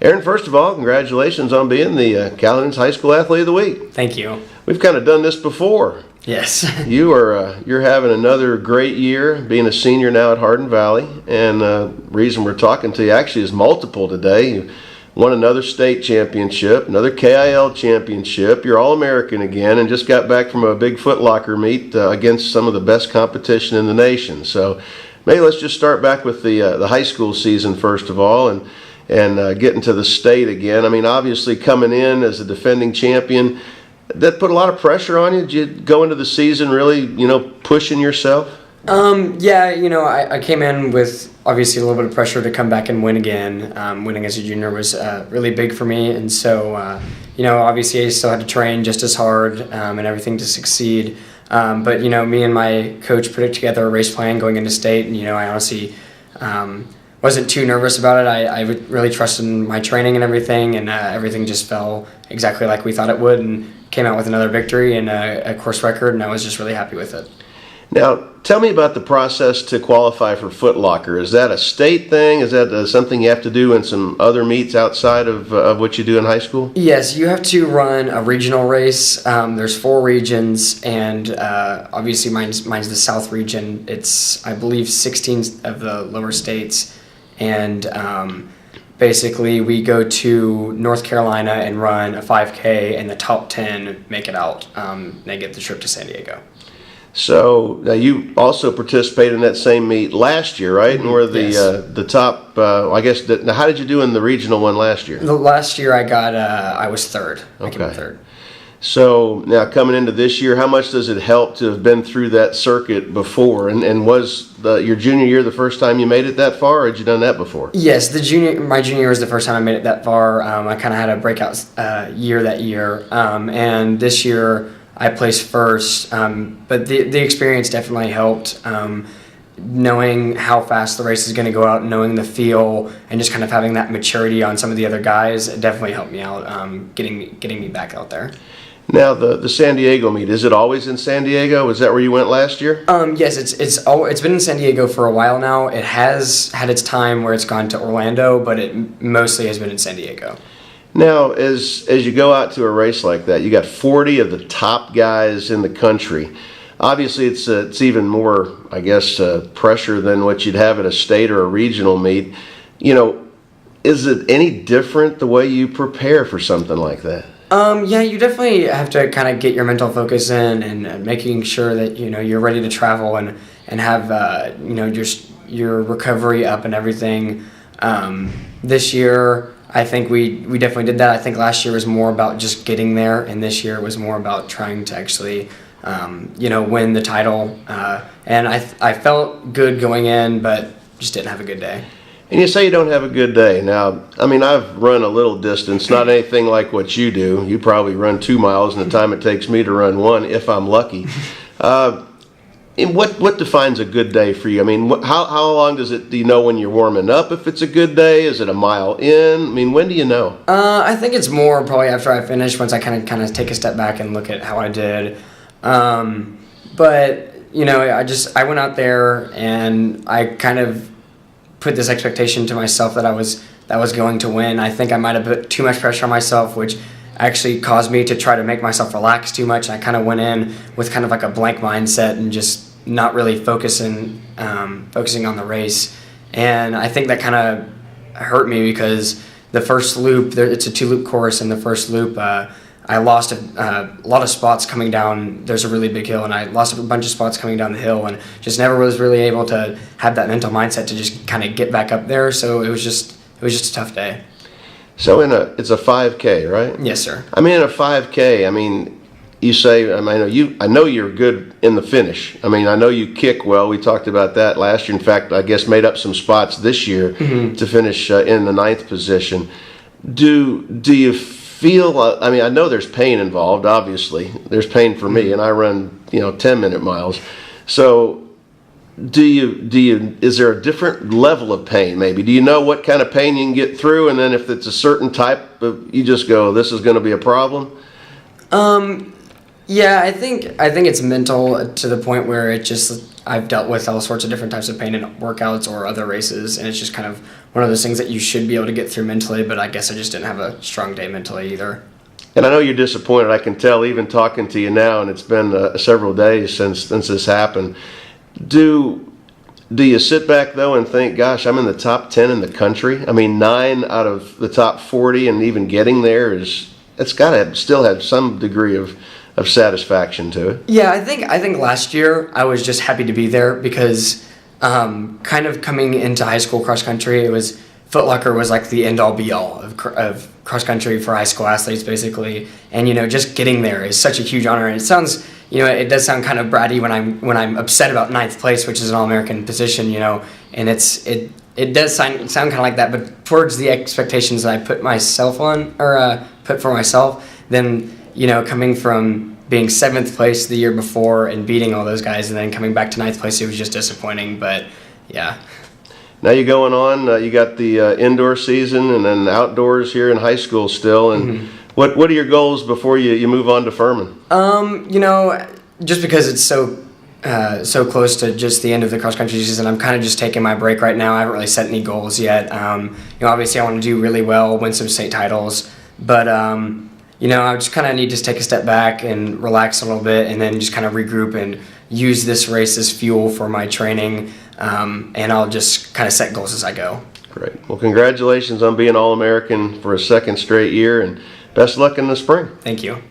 Aaron, first of all, congratulations on being the Calhoun's High School Athlete of the Week. Thank you. We've kind of done this before. Yes. You're having another great year, being a senior now at Hardin Valley, and the reason we're talking to you actually is multiple today. You won another state championship, another KIL championship. You're All-American again, and just got back from a big Footlocker meet against some of the best competition in the nation. So maybe let's just start back with the high school season first of all, and getting to the state again. I mean, obviously coming in as a defending champion, that put a lot of pressure on you. Did you go into the season really, pushing yourself? Yeah, I came in with obviously a little bit of pressure to come back and win again. Winning as a junior was really big for me, and so, obviously I still had to train just as hard and everything to succeed. But, me and my coach put together a race plan going into state, and, I honestly wasn't too nervous about it. I really trusted in my training and everything, and everything just fell exactly like we thought it would, and came out with another victory and a course record, and I was just really happy with it. Now, tell me about the process to qualify for Footlocker. Is that a state thing? Is that something you have to do in some other meets outside of what you do in high school? Yes, you have to run a regional race. There's 4 regions, and obviously mine's the South region. It's, I believe, 16 of the lower states, and basically we go to North Carolina and run a 5K, and the top 10 make it out. They get the trip to San Diego. So now you also participated in that same meet last year, right? And were the top. I guess. Now, how did you do in the regional one last year? The last year I was third. Okay. I came in third. So now coming into this year, how much does it help to have been through that circuit before? And was your junior year the first time you made it that far, or had you done that before? Yes, my junior year was the first time I made it that far. I kind of had a breakout year that year, and this year I placed first. But the experience definitely helped. Knowing how fast the race is going to go out, knowing the feel, and just kind of having that maturity on some of the other guys, it definitely helped me out, getting me back out there. Now the San Diego meet, is it always in San Diego? Is that where you went last year? Yes, it's been in San Diego for a while now. It has had its time where it's gone to Orlando, but it mostly has been in San Diego. Now, as you go out to a race like that, you got 40 of the top guys in the country. Obviously, it's even more, I guess, pressure than what you'd have at a state or a regional meet. Is it any different the way you prepare for something like that? Yeah, you definitely have to kind of get your mental focus in and making sure that you're ready to travel and have your recovery up and everything. This year, I think we definitely did that. I think last year was more about just getting there, and this year was more about trying to actually win the title. And I felt good going in, but just didn't have a good day. And you say you don't have a good day. Now, I mean, I've run a little distance, not anything like what you do. You probably run 2 miles in the time it takes me to run 1, if I'm lucky. And what defines a good day for you? I mean, how long do you know when you're warming up if it's a good day? Is it a mile in? I mean, when do you know? I think it's more probably after I finish, once I kind of take a step back and look at how I did. But, I went out there and I kind of put this expectation to myself that I was going to win. I think I might have put too much pressure on myself, which actually caused me to try to make myself relax too much. I kind of went in with kind of like a blank mindset and just not really focusing on the race. And I think that kind of hurt me because the first loop, it's a 2-loop course, and the first loop, I lost a lot of spots coming down. There's a really big hill, and I lost a bunch of spots coming down the hill, and just never was really able to have that mental mindset to just kind of get back up there. So it was just a tough day. So it's a 5K, right? Yes, sir. I mean, in a 5K, you say, I know you're good in the finish. I mean, I know you kick well. We talked about that last year. In fact, I guess made up some spots this year to finish in the 9th position. Do you feel? I know there's pain involved. Obviously, there's pain for me, and I run 10-minute miles. So, is there a different level of pain? Maybe do you know what kind of pain you can get through, and then if it's a certain type of, you just go, this is going to be a problem. Yeah, I think it's mental to the point where I've dealt with all sorts of different types of pain in workouts or other races, and it's just kind of one of those things that you should be able to get through mentally, but I guess I just didn't have a strong day mentally either. And I know you're disappointed. I can tell even talking to you now, and it's been several days since this happened. Do you sit back though and think, gosh, I'm in the top 10 in the country? I mean, 9 out of the top 40, and even getting there it's got to still have some degree of satisfaction to it. Yeah, I think last year I was just happy to be there because kind of coming into high school cross country, Footlocker was like the end all be all of cross country for high school athletes basically, and just getting there is such a huge honor. And it sounds, it does sound kind of bratty when I'm upset about 9th place, which is an All-American position, and it does sound kind of like that. But towards the expectations that I put myself on or put for myself, then coming from being 7th place the year before and beating all those guys, and then coming back to 9th place, it was just disappointing. But yeah. Now you're going on. You got the indoor season and then outdoors here in high school still. And what are your goals before you move on to Furman? Just because it's so close to just the end of the cross country season, I'm kind of just taking my break right now. I haven't really set any goals yet. Obviously I want to do really well, win some state titles, but I just kind of need to take a step back and relax a little bit, and then just kind of regroup and use this race as fuel for my training. And I'll just kind of set goals as I go. Great. Well, congratulations on being All-American for a second straight year, and best luck in the spring. Thank you.